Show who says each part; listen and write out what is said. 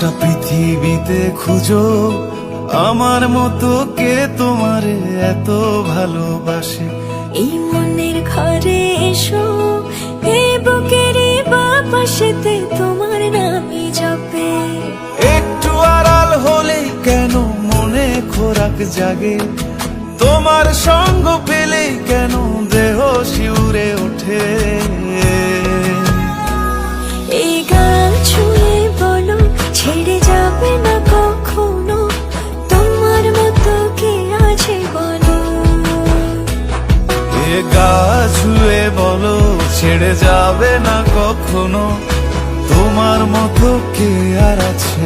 Speaker 1: গোটা পৃথিবীতে খুঁজো আমার মতো কে তোমারে এত ভালোবাসে।
Speaker 2: এই মনের ঘরে এসো, এই বুকেরই বাপাশেতে তোমার নামই জপে।
Speaker 1: একটু আড়াল হলেই কেন মনে খোরাক জাগে, তোমার সঙ্গ পেলেই কেন দেহ শিউরে ওঠে।
Speaker 2: এই গান ছুঁয়ে বলো ছেড়ে যাবে না কখনো, তোমার মতো কে আছে বলো।
Speaker 1: এ গা ছুঁয়ে বলো ছেড়ে যাবে না কখনো, তোমার মতো কে আর আছে।